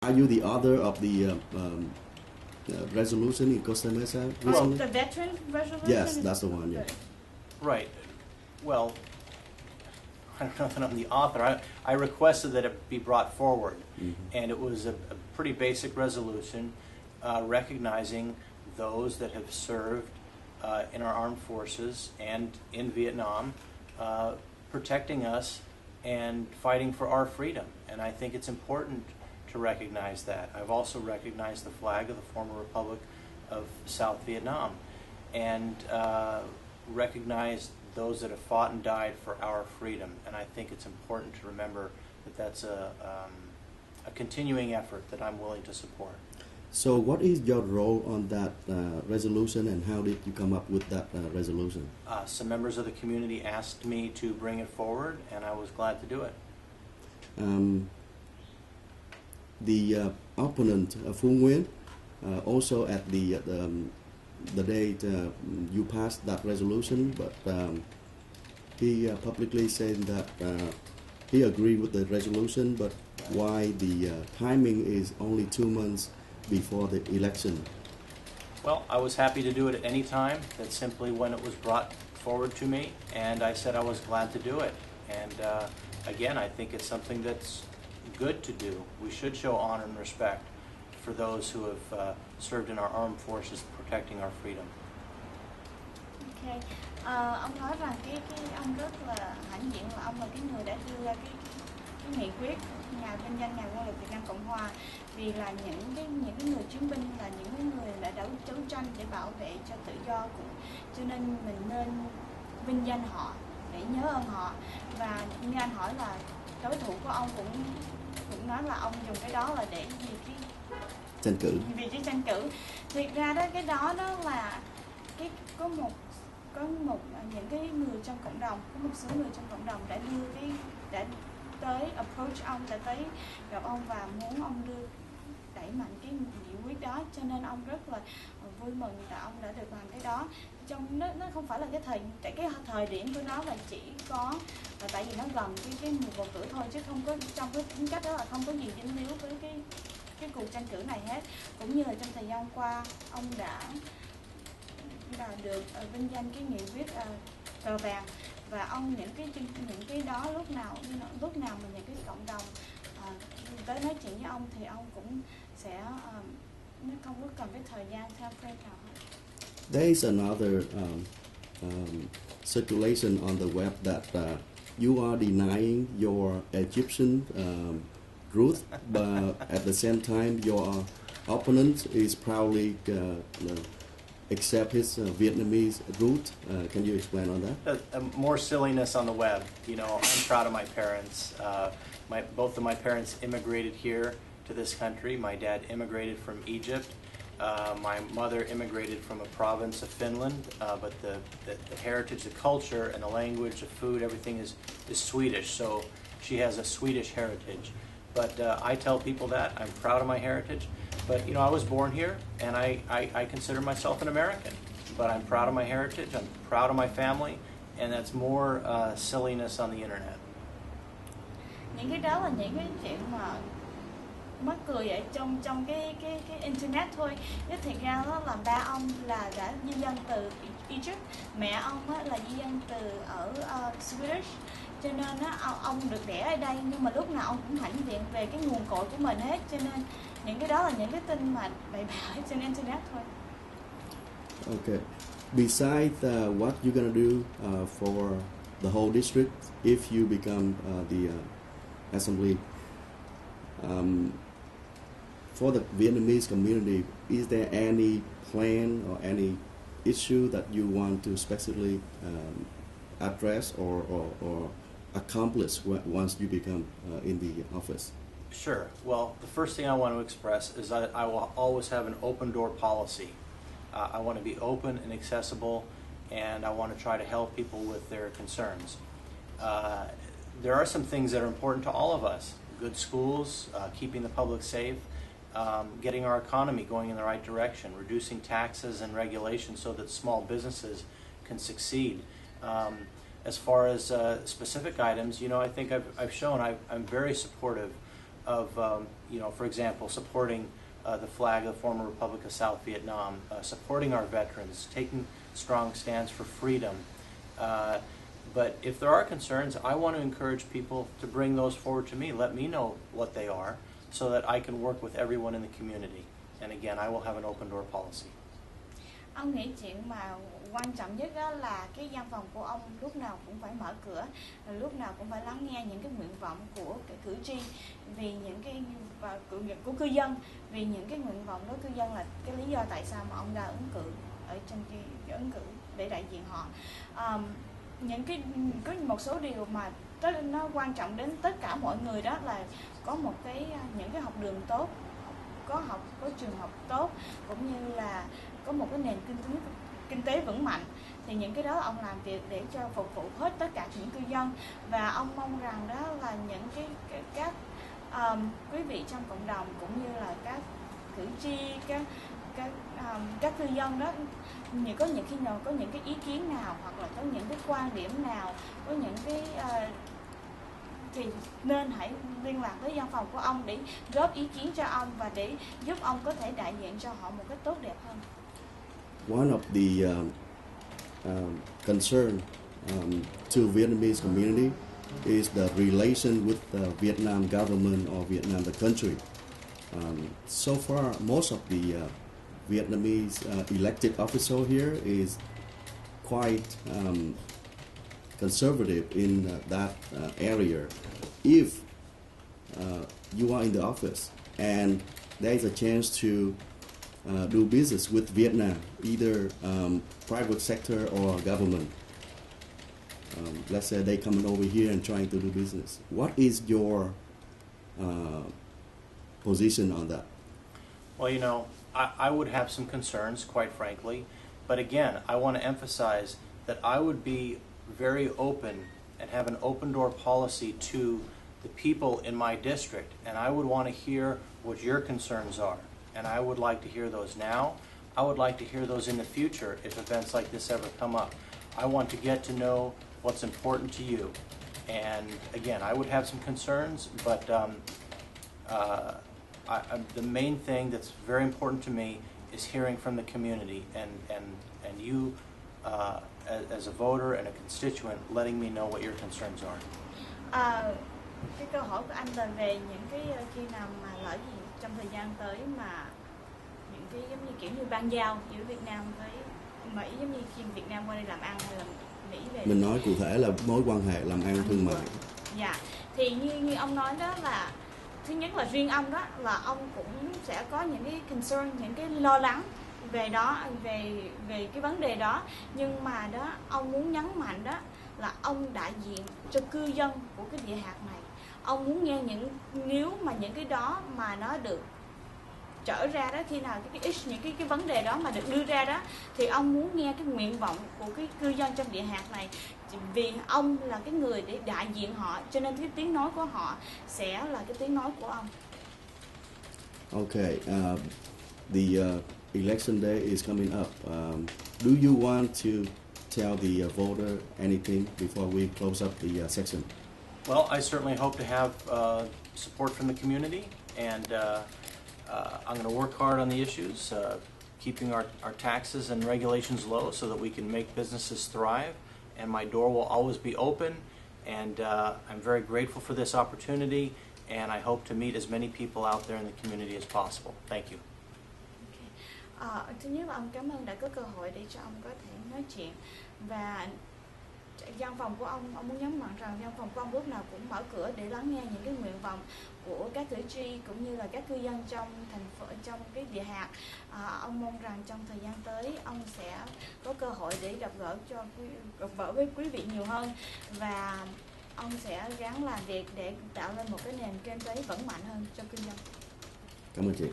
Are you the author of the resolution in Costa Mesa recently? The veteran resolution? Yes, that's the one, yeah. Right. Well, I don't know that I'm the author. I requested that it be brought forward, and it was a pretty basic resolution recognizing those that have served in our armed forces and in Vietnam, protecting us and fighting for our freedom. And I think it's important to recognize that. I've also recognized the flag of the former Republic of South Vietnam and recognized those that have fought and died for our freedom. And I think it's important to remember that that's a continuing effort that I'm willing to support. So what is your role on that resolution, and how did you come up with that resolution? Some members of the community asked me to bring it forward, and I was glad to do it. The opponent, Phu Nguyen, also at the date you passed that resolution, but he publicly said that he agreed with the resolution, but why the timing is only 2 months before the election? Well, I was happy to do it at any time. That's simply when it was brought forward to me, and I said I was glad to do it. And again, I think it's something that's good to do. We should show honor and respect for those who have served in our armed forces protecting our freedom. Okay. Ông nói rằng cái ông rất là hãnh diện, là ông là cái người đã đưa ra cái nghị quyết ngày vinh danh ngày quân lực Việt Nam Cộng Hòa, vì là những cái người chiến binh là những cái người đã đấu tranh để bảo vệ cho tự do, cho nên mình nên vinh danh họ để nhớ ơn họ. Và như anh hỏi là đối thủ của ông cũng nói là ông dùng cái đó là để vì cái tranh cử. Thiệt ra đó, cái đó là có một những cái người trong cộng đồng, có một số người trong cộng đồng đã tới approach ông, đã tới gặp ông và muốn ông đẩy mạnh cái nghị quyết đó, cho nên ông rất là vui mừng là ông đã được làm cái đó. Trong nó không phải là cái thời điểm của nó là chỉ có là tại vì nó gần cái mùa bầu cử thôi, chứ không có trong cái tính cách đó là không có gì dính líu với cái cuộc tranh cử này hết. Cũng như là trong thời gian qua ông đã được vinh danh cái nghị quyết cờ vàng, và ông những cái đó lúc nào mà những cái cộng đồng tới nói chuyện với ông thì ông cũng sẽ nó không có cần cái thời gian theo frame nào hết. There is another circulation on the web that you are denying your Egyptian root, but at the same time your opponent is proudly accept his Vietnamese root. Can you explain on that? More silliness on the web. You know, I'm proud of my parents. Both of my parents immigrated here to this country. My dad immigrated from Egypt. My mother immigrated from a province of Finland. But the heritage, the culture, and the language, the food, everything is Swedish. So she has a Swedish heritage. But I tell people that I'm proud of my heritage. But you know, I was born here, and I consider myself an American. But I'm proud of my heritage. I'm proud of my family, and that's more silliness on the internet. Những cái đó là những cái chuyện mà mắc cười ở trong cái internet thôi. Chứ thiệt ra đó là ba ông là đã di dân từ Egypt, mẹ ông là di dân từ ở Swedish. Cho nên ông được đẻ ở đây, nhưng mà lúc nào ông cũng hãnh diện về cái nguồn cội của mình hết. Cho nên những cái đó là những cái tin mà bậy bạ trên internet thôi. Okay. Besides what you're gonna do for the whole district if you become the assembly, for the Vietnamese community, is there any plan or any issue that you want to specifically address or accomplish once you become in the office? Sure. Well, the first thing I want to express is that I will always have an open door policy. I want to be open and accessible, and I want to try to help people with their concerns. There are some things that are important to all of us. Good schools, keeping the public safe, getting our economy going in the right direction, reducing taxes and regulations so that small businesses can succeed. As far as specific items, you know, I think I've shown I'm very supportive of, for example, supporting the flag of the former Republic of South Vietnam, supporting our veterans, taking strong stands for freedom. But if there are concerns, I want to encourage people to bring those forward to me. Let me know what they are so that I can work with everyone in the community. And again, I will have an open door policy. Ông nghĩ chuyện mà quan trọng nhất đó là cái văn phòng của ông lúc nào cũng phải mở cửa, lúc nào cũng phải lắng nghe những cái nguyện vọng của cái cử tri, vì những cái của cư dân, vì những cái nguyện vọng đó cư dân là cái lý do tại sao mà ông ra ứng cử ở trong cái ứng cử để đại diện họ. Những cái có một số điều mà nó quan trọng đến tất cả mọi người, đó là có một những cái học đường tốt, có trường học tốt, cũng như là có một cái nền kinh tế vững mạnh. Thì những cái đó ông làm việc để cho phục vụ hết tất cả những cư dân, và ông mong rằng đó là những các quý vị trong cộng đồng cũng như là các cử tri, các cư dân đó, có những cái ý kiến nào hoặc là có những cái quan điểm nào, có những cái thì nên hãy liên lạc với văn phòng của ông để góp ý kiến cho ông và để giúp ông có thể đại diện cho họ một cách tốt đẹp hơn. One of the concern to Vietnamese community is the relation with the Vietnam government or Vietnam the country. So far, most of the Vietnamese elected official here is quite conservative in that area. If you are in the office and there is a chance to do business with Vietnam, either private sector or government, let's say they coming over here and trying to do business, what is your position on that? Well, I would have some concerns, quite frankly, but again, I want to emphasize that I would be very open and have an open door policy to the people in my district, and I would want to hear what your concerns are, and I would like to hear those now. I would like to hear those in the future if events like this ever come up. I want to get to know what's important to you, and again, I would have some concerns, but the main thing that's very important to me is hearing from the community and you as a voter and a constituent letting me know what your concerns are. Cái câu hỏi của anh là về những cái khi nào mà lỡ gì trong thời gian tới mà những cái giống như kiểu như ban giao giữa Việt Nam với Mỹ, giống như khi Việt Nam qua đây làm ăn hay là Mỹ về. Mình nói cụ thể là mối quan hệ làm ăn thương mại. Dạ, thì như ông nói đó là thứ nhất là riêng ông đó là ông cũng sẽ có những cái concern, những cái lo lắng về đó, về cái vấn đề đó, nhưng mà đó ông muốn nhấn mạnh đó là ông đại diện cho cư dân của cái địa hạt này. Ông muốn nghe nếu mà những cái đó mà nó được trở ra đó, khi nào những cái vấn đề đó mà được đưa ra đó, thì ông muốn nghe cái nguyện vọng của cái cư dân trong địa hạt này, vì ông là cái người để đại diện họ, cho nên cái tiếng nói của họ sẽ là cái tiếng nói của ông. Okay, the election day is coming up. Do you want to tell the voter anything before we close up the section? Well, I certainly hope to have support from the community, and I'm going to work hard on the issues, keeping our taxes and regulations low so that we can make businesses thrive, and my door will always be open, and I'm very grateful for this opportunity, and I hope to meet as many people out there in the community as possible. Thank you. Thứ nhất là ông cảm ơn đã có cơ hội để cho ông có thể nói chuyện, và văn phòng của ông muốn nhấn mạnh rằng văn phòng của ông lúc nào cũng mở cửa để lắng nghe những cái nguyện vọng của các cử tri cũng như là các cư dân trong thành phố, trong cái địa hạt. Ông mong rằng trong thời gian tới ông sẽ có cơ hội để gặp gỡ với quý vị nhiều hơn, và ông sẽ gắng làm việc để tạo lên một cái nền kinh tế vững mạnh hơn cho cư dân. Cảm ơn chị.